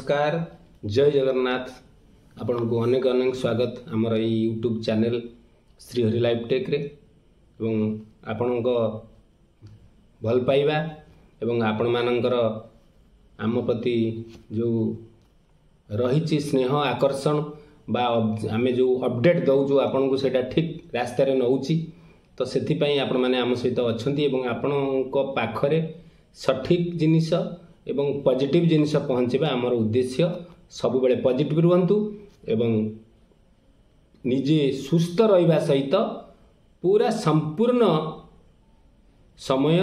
नमस्कार जय जगन्नाथ आपण को अनेक अनेक स्वागत आमर YouTube channel Shrihari life tech रे एवं आपण को भल पाइबा एवं आपण मानकर आम प्रति जो रही स्नेह आकर्षण बा आमे जो अपडेट दौचु आपण को सेटा ठीक रास्ता रे नउची तो सेथिपई आपण माने आम सहित अछंती एवं आपण को पाखरे सठिक जिनिस एवं पॉजिटिव जिनिस पहुँचवा आमर उद्देश्य सब बेले पॉजिटिव रुहंतु एवं निजे सुस्थ रहिबा सहित पूरा संपूर्ण समय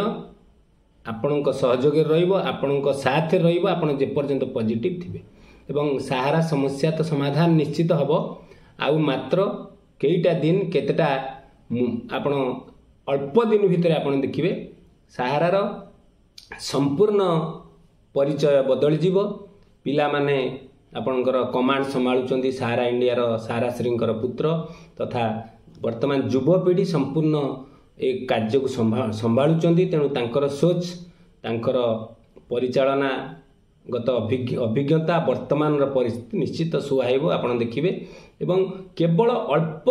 आपण सहयोग रहिबो आपण साथ रहिबो आपण जे पर्यंत पॉजिटिव थिबे एवं सहारा समस्या तो समाधान निश्चित हबो आउ मात्र केईटा दिन केतेटा आपण अल्प दिन भितर आपण देखिबे सहारार संपूर्ण परिचय बदली जीव पिला माने आपणकर कमांड संभाळुचंदी सहारा इंडिया रो सहारा श्रींकर पुत्र तथा वर्तमान युवपीढ़ी संपूर्ण एक कार्य को संभाळुचंदी तेणु तांकर सोच तांकर परिचालना गत अभिज्ञता वर्तमान परिस्थिति निश्चित सुहाइबो आपण देखिबे एवं केवल अल्प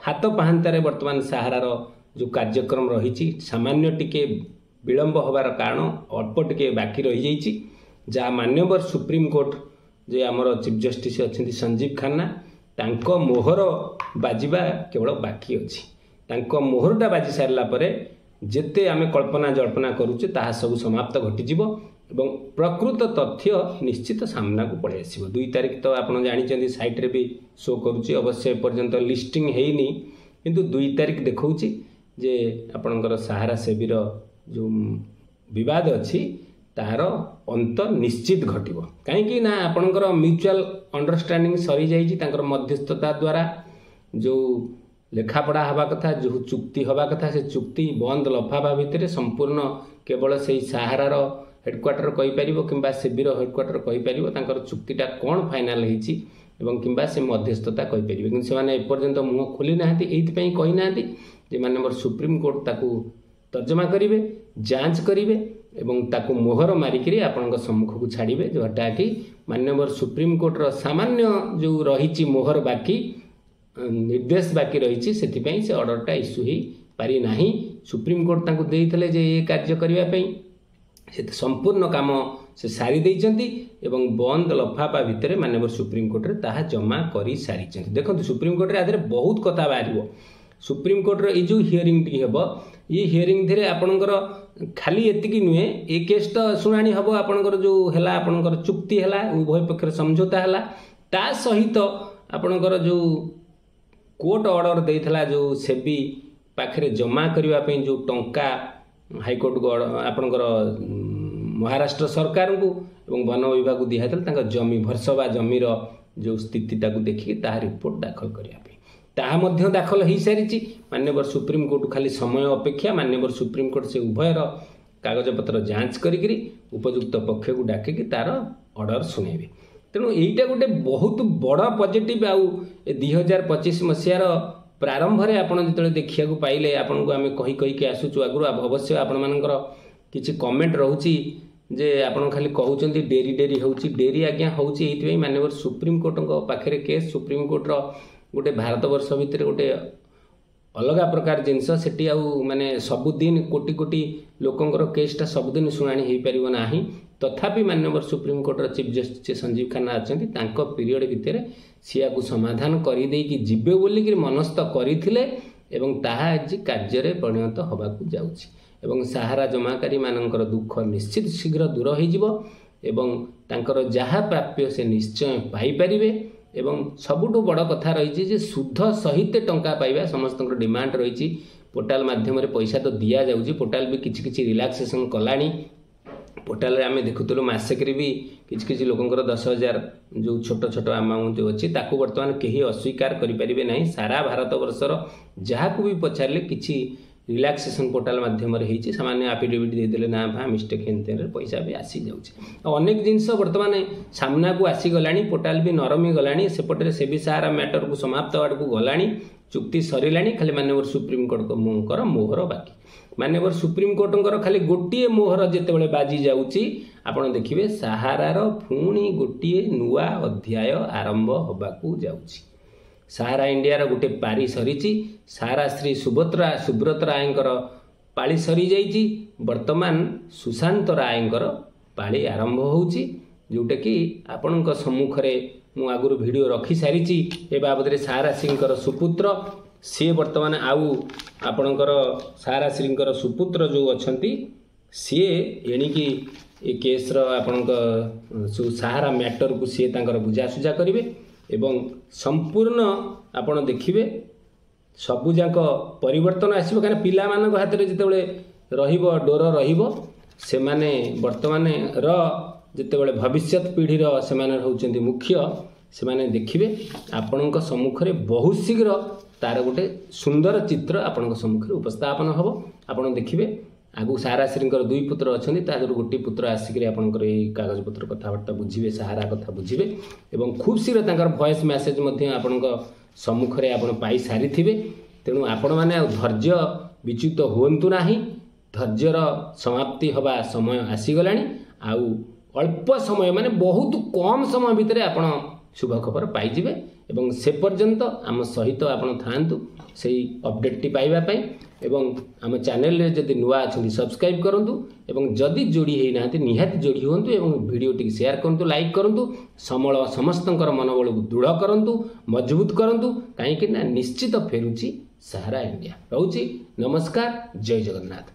हाथ पाहांतारे वर्तमान सहारार जो कार्यक्रम रही सामान्य टिके विलंब होबार कारण अल्प टिके बाकी रही जाइछि जहाँ मान्यवर सुप्रीम कोर्ट जे आमर चीफ जस्टिस अच्छा संजीव खन्ना तांको मोहर बाजिबा केवल बाकी अच्छी तांको मोहरटा बाजी सारा पर जेते आमे कल्पना जल्पना करुचे ताहा सब समाप्त घटिजिवो एवं प्रकृत तथ्य निश्चित सामना को पड़े आसो 2 तारिख तो आप जानी साइट रे भी शो करुच्ची अवश्य पर्यंत लिस्टिंग हैनी किंतु 2 तारिख देखौची जे आपणकर सहारा सेवीर जो विवाद अच्छी तार अंत निश्चित घटिबो कहीं ना आपणकर म्यूचुअल अंडरस्टैंडिंग सरी जाइछि तांकर मध्यस्थता द्वारा जो लेखापड़ा हवा कथा जो चुक्ति हवा कथा से चुक्ति बंद लफाफा भितर संपूर्ण केवल से सहारार हेडक्वार्टर कहि परिबो किंबा सेबीर हेडक्वार्टर कहि परिबो तांकर चुक्तिटा कोन फाइनल हेछि एवं किंबा से मध्यस्थता कहि परिबो किंतु से माने एपर्यंत मुह खोली नाहंती एथि पई कहि नाहंती जे माननीय सुप्रीम कोर्ट ताकू तर्जमा करिवे जांच करिवे एवं ताकू मोहर मारिकरी आपन सम्मुख को छाड़िबे जोटा कि मान्यवर सुप्रीम कोर्ट रो सामान्य जो रही मोहर बाकी निर्देश बाकी रही से ऑर्डरटा इश्यू ही पारि नाही सुप्रीम कोर्ट ताकू देइथले जे ये कार्य करिवा पई से संपूर्ण काम से सारी देइचंती एवं बंद लफाफा भितर मान्यवर सुप्रीम कोर्ट रे ताहा जमा करी सारी देखो सुप्रीम कोर्ट रे आदरे बहुत कथा बाहरिबो सुप्रीम कोर्ट रो जो हियरिंग टी हेबो ये हियरिंग धीरे आपणकर खाली एतिकी नुहे ए केस तो शुणाणी हम आपणकर जो है आपणकर चुक्ति है उभय पक्ष समझौता है ता सहित आपणकर जो कोर्ट ऑर्डर देइथला जो सेबी पाखरे जमा करने जो टंका हाईकोर्ट को आपणकर महाराष्ट्र सरकार को एवं वन विभाग को दिया जमी भरसवा जमीर जो स्थितिटा को देखिए ताहा रिपोर्ट दाखल करने ताहा मध्य दाखल हो सारी मान्यवर सुप्रीम कोर्ट खाली समय अपेक्षा मान्यवर सुप्रीम कोर्ट से उभयर कागज पत्र जांच करी उपयुक्त पक्ष को डाकिकी तार ऑर्डर सुनेबे तेणु यहीटा गोटे बहुत बड़ पॉजिटिव आउ 2025 मसीहार प्रारंभ में आपड़ जो देखा पाइले आपन को आम कही कहीकि आसुचु आगु अवश्य आपण मानकर किछि कमेंट रोची जे आपन खाली कहउचंती डेरी डेरी होउची डेरी आज्ञा होउची एथि मान्यवर सुप्रीम कोर्ट पाखरे केस सुप्रीम कोर्ट रो गोटे भारत वर्ष भितर गोटे अलग प्रकार जिनस सेठी आउ माने सबुदिन कोटी कोटी लोकंकर केसटा सबुदिन शुणाणी हो पार ना तथापि मान्यवर supreme court chief justice Sanjeev Khanna अच्छा तांको पीरियड भितर सिया को समाधान कर देकी जीवे बोलिक मनस्थ करथिले एवं ताहा आज कार्य परिणत होबाकू जाउछि एवं सहारा जमाकारी मानकर दुख निश्चित शीघ्र दूर हो जिवो एवं तांकर जहा प्राप्य से निश्चय पाई परिबे एवं सबुठु बड़ कथा रही शुद्ध सहित टंका पाइबा समस्त डिमांड रही पोर्टाल माध्यम पैसा तो दि जाऊँगी पोर्टाल भी किसी रिलैक्सेशन कलानी पोर्टाल आम देखुलु मसेक भी किसी लोकंर 10,000 जो छोट छोट अमाउंट जो अच्छी ताकू बर्तमान कहीं अस्वीकार करें ना सारा भारत वर्षर जहाँ को भी पचारे कि रिलैक्सेशन पोर्टाल माध्यम सामान्य आफिडेविट देदेले ना भा मिस्टेक हेन पैसा भी आसी जाऊँगी अनेक जिनस बर्तमान सामना को आसीगला पोर्टाल भी नरमी गला सेपटे से भी सारा मैटर को समाप्त आड़ को गला चुक्ति सरला खाली मान्यवर सुप्रीम कोर्ट मोहर बाकी मान्यवर सुप्रीम कोर्ट खाली गोटे मोहर जिते बाजी जाऊँगी आपण देखिए साहारार पुणी गोटे नुआ अध्याय आरंभ होबाकू जाउछि। साहारा इंडिया गोटे पारी सरी सारा श्री सुब्रत रायंकर पाली सरी जाइछि। वर्तमान सुशांत रायंकर पाली आरंभ होउछि जोटा कि आपणक सम्मुख में मु आगुरी वीडियो रखी सारी ए बाबद सारा श्रींकर सुपुत्र सी वर्तमान आउ आपणकर सारा श्रींकर सुपुत्र जो अछंती सी एणिकी ए केस्र आपणक साहारा मैटर को सी तांकर बुझासुझा करेंगे एवं संपूर्ण आपण देखिए सबुजाक परिवर्तन आसो कहीं पिला मान हाथ में जिते रहिबो डोर रहिबो से माने वर्तमान जिते भविष्यत पीढ़ी से होउचंती मुख्य से माने देखिए आपणक सम्मुख में बहुत शीघ्र तार गोटे सुंदर चित्र आपणक सम्मुख में उपस्थापन हम आपड़ देखिए आगु सारा श्रींकर दुई पुत्र अच्छा तादर गोटे पुत्र आसिक आपंकर कागज पत्र कथबार्ता बुझे सारा कथा बुझे और खूब शीघ्र वॉइस मैसेज आपण सम्मुख में आप पाई सारी तेणु आपण मैंने धैर्य विच्युत हुंतु ना धैर्यर समाप्ति हवा समय आसीगला आउ अल्प समय माने बहुत कम समय भितर आपण शुभ खबर पाइबे एवं से पर्यंत आम सहित आपण थांतु से अपडेट टी पाइबा पई एवं आम चैनल रे जदि नुआ अछि सब्सक्राइब करंतु एवं जदि जोड़ी हे नाते निहाती जोड़ी होंतु एवं वीडियो टी शेयर करंतु लाइक करंतु समल समस्तंकर मनोबल को दृढ़ करंतु मजबूत करंतु काहे कि ना निश्चित फेरुची सारा इंडिया रहउची। नमस्कार, जय जगन्नाथ।